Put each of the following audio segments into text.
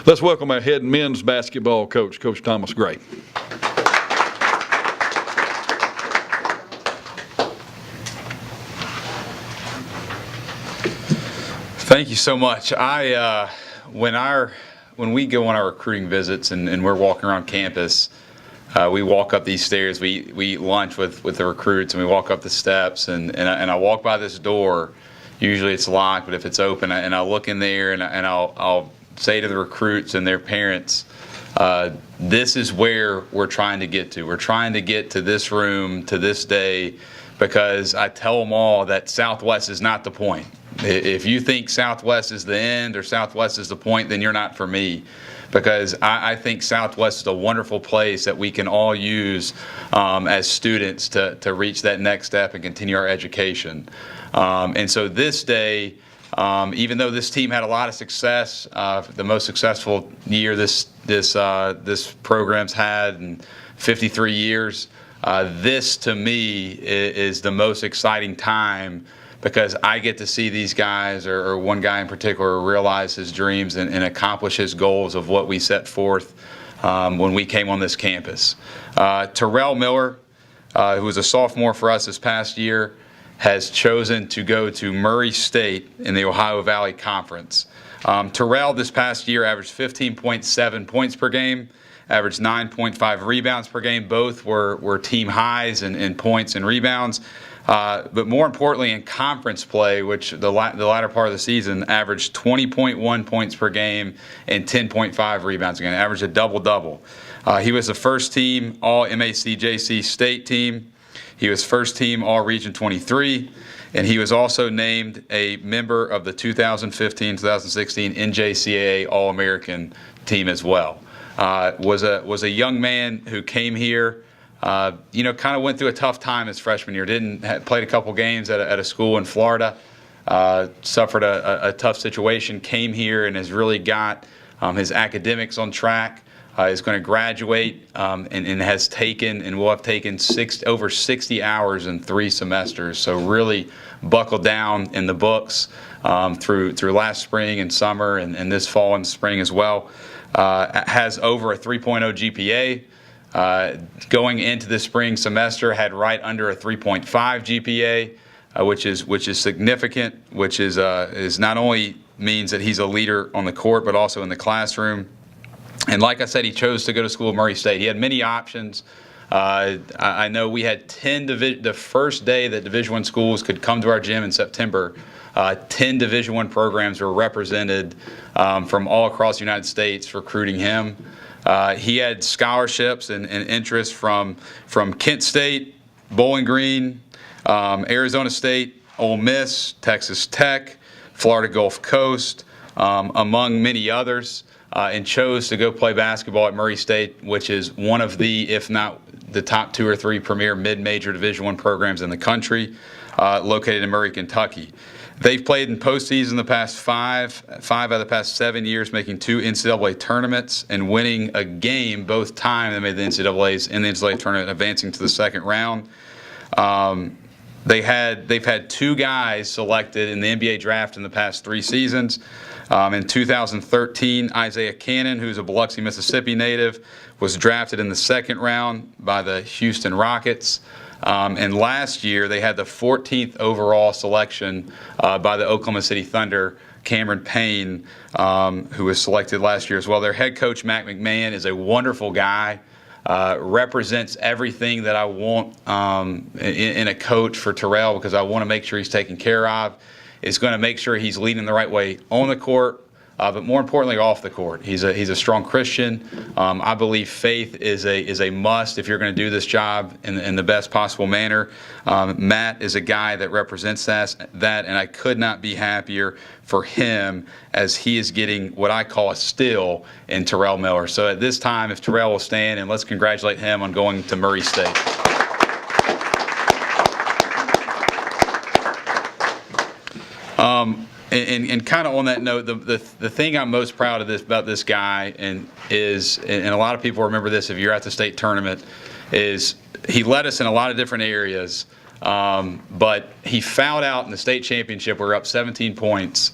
Let's welcome our head men's basketball coach, Coach Thomas Gray. Thank you so much. When we go on our recruiting visits and we're walking around campus, we walk up these stairs. We eat lunch with the recruits, and we walk up the steps. And I walk by this door. Usually it's locked, but if it's open, and I'll look in there and I'll say to the recruits and their parents, this is where we're trying to get to. We're trying to get to this room, to this day, because I tell them all that Southwest is not the point. If you think Southwest is the end or Southwest is the point, then you're not for me. Because I think Southwest is a wonderful place that we can all use as students to reach that next step and continue our education. And so this day, even though this team had a lot of success, the most successful year this program's had in 53 years, this to me is the most exciting time, because I get to see these guys, or one guy in particular, realize his dreams and accomplish his goals of what we set forth when we came on this campus. Terrell Miller, who was a sophomore for us this past year, has chosen to go to Murray State in the Ohio Valley Conference. Terrell this past year averaged 15.7 points per game, averaged 9.5 rebounds per game. Both were team highs in points and rebounds. But more importantly, in conference play, which the latter part of the season, averaged 20.1 points per game and 10.5 rebounds again, averaged a double-double. He was the first team All-MACJC state team. He was first team All-Region 23, and he was also named a member of the 2015-2016 NJCAA All-American team as well. Was a young man who came here, kind of went through a tough time his freshman year. Played a couple games at a school in Florida, suffered a tough situation, came here and has really got his academics on track. Is going to graduate and has taken and will have taken over 60 hours in 3 semesters. So really buckled down in the books through last spring and summer and this fall and spring as well. Has over a 3.0 GPA. Going into the spring semester, had right under a 3.5 GPA, which is significant. Which is not only means that he's a leader on the court, but also in the classroom. And like I said, he chose to go to school at Murray State. He had many options. I know we had the first day that Division I schools could come to our gym in September. 10 Division I programs were represented from all across the United States recruiting him. He had scholarships and interest from Kent State, Bowling Green, Arizona State, Ole Miss, Texas Tech, Florida Gulf Coast, among many others. And chose to go play basketball at Murray State, which is one of the, if not the top 2 or 3 premier mid-major Division I programs in the country, located in Murray, Kentucky. They've played in postseason the past five out of the past 7 years, making 2 NCAA tournaments and winning a game both times they made the NCAAs in the NCAA tournament, advancing to the second round. They've had 2 guys selected in the NBA draft in the past 3 seasons. In 2013, Isaiah Cannon, who's a Biloxi, Mississippi native, was drafted in the second round by the Houston Rockets. And last year, they had the 14th overall selection by the Oklahoma City Thunder, Cameron Payne, who was selected last year as well. Their head coach, Matt McMahon, is a wonderful guy. Represents everything that I want in a coach for Terrell, because I want to make sure he's taken care of. Is going to make sure he's leading the right way on the court, but more importantly off the court. He's a strong Christian. I believe faith is a must if you're going to do this job in the best possible manner. Matt is a guy that represents that, and I could not be happier for him as he is getting what I call a steal in Terrell Miller. So at this time, if Terrell will stand, and let's congratulate him on going to Murray State. And kind of on that note, the thing I'm most proud of about this guy and a lot of people remember this if you're at the state tournament, is he led us in a lot of different areas, but he fouled out in the state championship. We were up 17 points,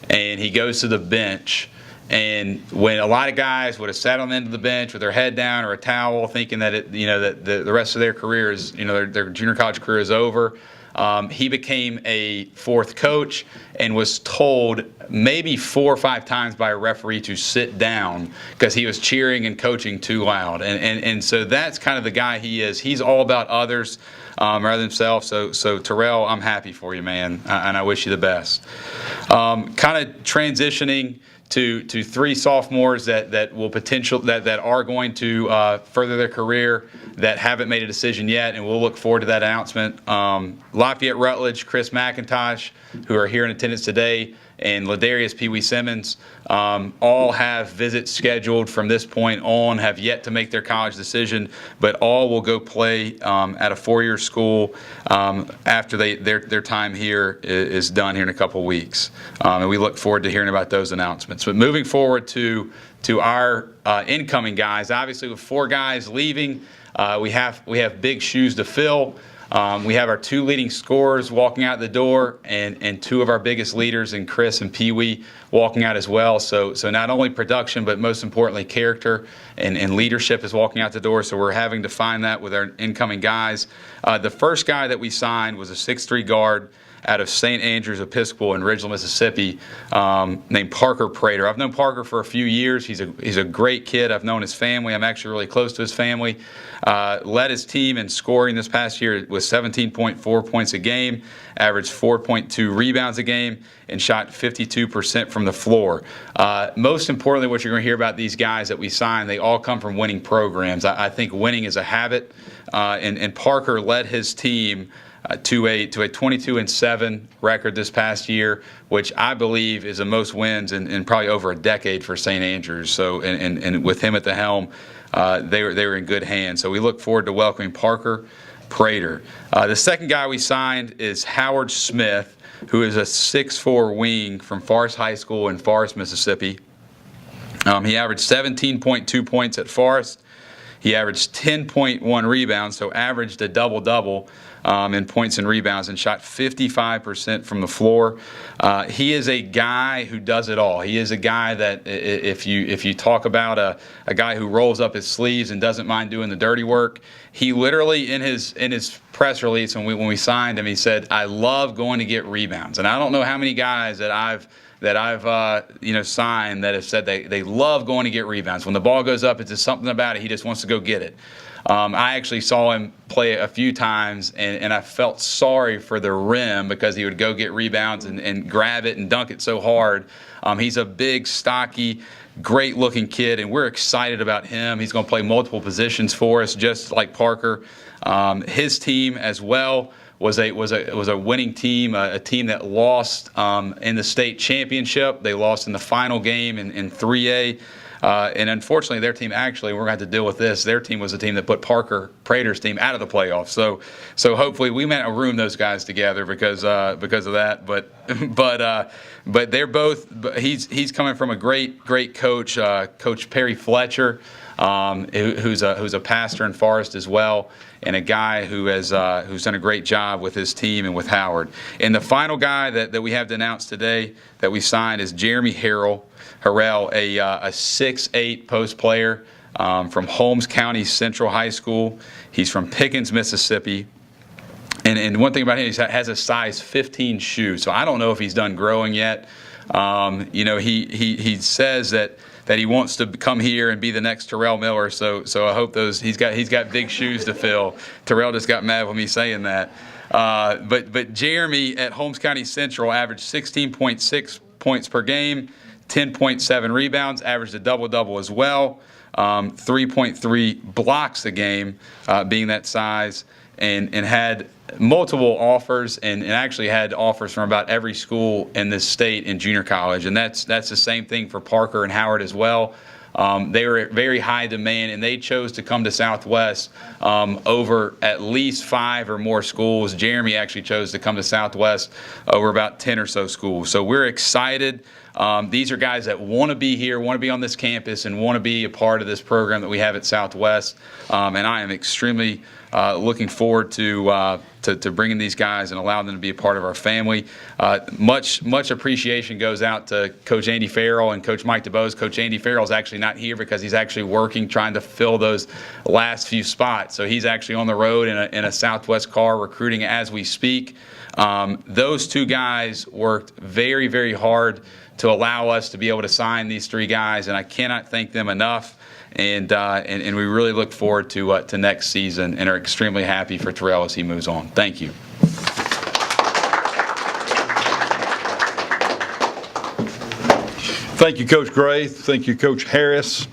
and he goes to the bench And when a lot of guys would have sat on the end of the bench with their head down or a towel, thinking that that the rest of their career is, their junior college career is over, he became a fourth coach and was told maybe 4 or 5 times by a referee to sit down because he was cheering and coaching too loud. And so that's kind of the guy he is. He's all about others rather than himself. So Terrell, I'm happy for you, man, and I wish you the best. Kind of transitioning to 3 sophomores that are going to further their career that haven't made a decision yet, and we'll look forward to that announcement. Lafayette Rutledge, Chris McIntosh, who are here in attendance today, and Ladarius Pee Wee Simmons, all have visits scheduled from this point on, have yet to make their college decision, but all will go play at a 4-year school after their time here is done here in a couple of weeks. And we look forward to hearing about those announcements. But moving forward to our incoming guys, obviously with 4 guys leaving, we have big shoes to fill. We have our 2 leading scorers walking out the door, and 2 of our biggest leaders in Chris and Pee Wee walking out as well. So not only production, but most importantly, character and leadership is walking out the door. So we're having to find that with our incoming guys. The first guy that we signed was a 6'3" guard out of St. Andrews Episcopal in Ridgeland, Mississippi, named Parker Prater. I've known Parker for a few years. He's a great kid. I've known his family. I'm actually really close to his family. Led his team in scoring this past year with 17.4 points a game, averaged 4.2 rebounds a game, and shot 52% from the floor. Most importantly, what you're going to hear about these guys that we signed, they all come from winning programs. I think winning is a habit, and Parker led his team to a 22-7 record this past year, which I believe is the most wins in probably over a decade for St. Andrews. So, and with him at the helm, they were in good hands. So we look forward to welcoming Parker Prater. The second guy we signed is Howard Smith, who is a 6'4" wing from Forest High School in Forest, Mississippi. He averaged 17.2 points at Forest. He averaged 10.1 rebounds, so averaged a double-double in points and rebounds, and shot 55% from the floor. He is a guy who does it all. He is a guy that if you talk about a guy who rolls up his sleeves and doesn't mind doing the dirty work, he literally in his press release when we signed him, he said, "I love going to get rebounds." And I don't know how many guys that I've signed that have said they love going to get rebounds. When the ball goes up, it's just something about it. He just wants to go get it. I actually saw him play a few times, and I felt sorry for the rim because he would go get rebounds and grab it and dunk it so hard. He's a big, stocky, great-looking kid, and we're excited about him. He's going to play multiple positions for us, just like Parker. His team as well was a winning team, a team that lost in the state championship. They lost in the final game in 3A. And unfortunately, their team we're going to have to deal with this. Their team was the team that put Parker Prater's team out of the playoffs. So hopefully we might not room those guys together because of that. But they're both. He's coming from a great coach, Coach Perry Fletcher, who's a pastor in Forest as well, and a guy who's done a great job with his team and with Howard. And the final guy that we have to announce today that we signed is Jeremy Harrell, a 6'8" post player from Holmes County Central High School. He's from Pickens, Mississippi. And one thing about him, he has a size 15 shoe. So I don't know if he's done growing yet. He says that he wants to come here and be the next Terrell Miller. So I hope he's got big shoes to fill. Terrell just got mad with me saying that. But Jeremy at Holmes County Central averaged 16.6 points per game, 10.7 rebounds, averaged a double-double as well, 3.3 blocks a game, being that size, and had multiple offers and actually had offers from about every school in this state in junior college. And that's the same thing for Parker and Howard as well. They were very high demand, and they chose to come to Southwest over at least 5 or more schools. Jeremy actually chose to come to Southwest over about 10 or so schools. So we're excited. These are guys that want to be here, want to be on this campus, and want to be a part of this program that we have at Southwest. And I am extremely looking forward to to bringing these guys and allowing them to be a part of our family. Much appreciation goes out to Coach Andy Farrell and Coach Mike DeBose. Coach Andy Farrell is actually not here because he's actually working, trying to fill those last few spots. So he's actually on the road in a Southwest car recruiting as we speak. Those two guys worked very, very hard to allow us to be able to sign these three guys, and I cannot thank them enough. And we really look forward to next season and are extremely happy for Terrell as he moves on. Thank you. Thank you, Coach Gray. Thank you, Coach Harris.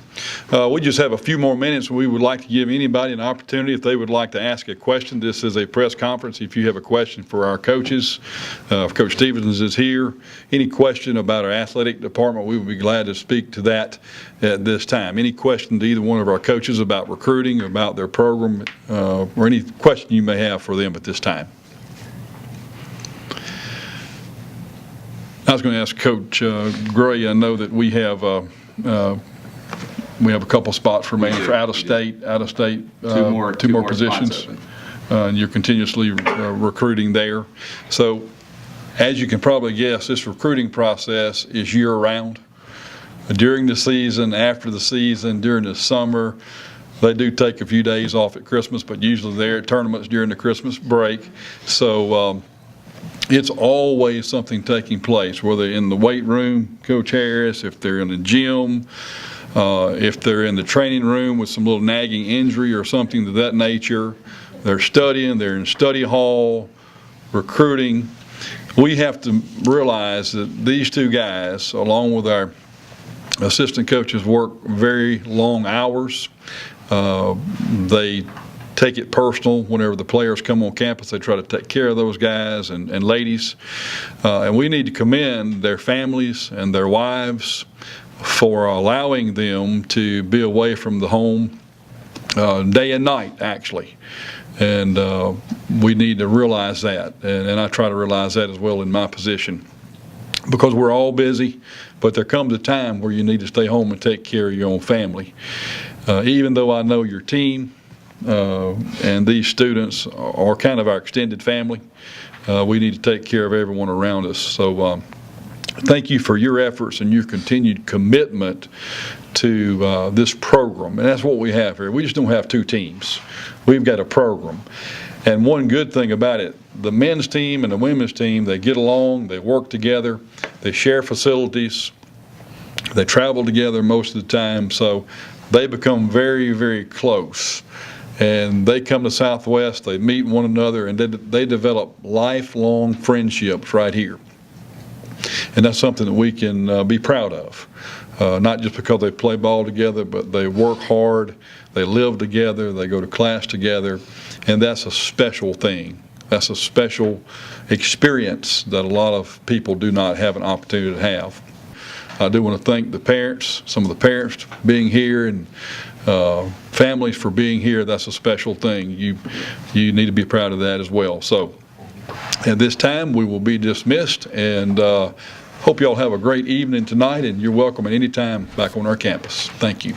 We just have a few more minutes. We would like to give anybody an opportunity if they would like to ask a question. This is a press conference. If you have a question for our coaches, if Coach Stevens is here, any question about our athletic department, we would be glad to speak to that at this time. Any question to either one of our coaches about recruiting, about their program, or any question you may have for them at this time. I was going to ask Coach Gray. I know that we have a couple spots remaining for out of state Two more positions, and you're continuously recruiting there. So, as you can probably guess, this recruiting process is year-round. During the season, after the season, during the summer, they do take a few days off at Christmas, but usually they're at tournaments during the Christmas break. So. It's always something taking place, whether in the weight room, Coach Harris, if they're in the gym, if they're in the training room with some little nagging injury or something of that nature. They're studying, they're in study hall, recruiting. We have to realize that these two guys, along with our assistant coaches, work very long hours. They take it personal whenever the players come on campus. They try to take care of those guys and ladies. And we need to commend their families and their wives for allowing them to be away from the home day and night, actually. And we need to realize that. And I try to realize that as well in my position. Because we're all busy, but there comes a time where you need to stay home and take care of your own family. Even though I know your team, and these students are kind of our extended family, we need to take care of everyone around us. So thank you for your efforts and your continued commitment to this program. And that's what we have here. We just don't have two teams. We've got a program. And one good thing about it, the men's team and the women's team, they get along, they work together, they share facilities, they travel together most of the time, so they become very, very close. And they come to Southwest, they meet one another, and they develop lifelong friendships right here. And that's something that we can be proud of. Not just because they play ball together, but they work hard, they live together, they go to class together, and that's a special thing. That's a special experience that a lot of people do not have an opportunity to have. I do want to thank the parents, some of the parents being here, and families for being here. That's a special thing. You need to be proud of that as well. So at this time, we will be dismissed, and hope you all have a great evening tonight, and you're welcome at any time back on our campus. Thank you.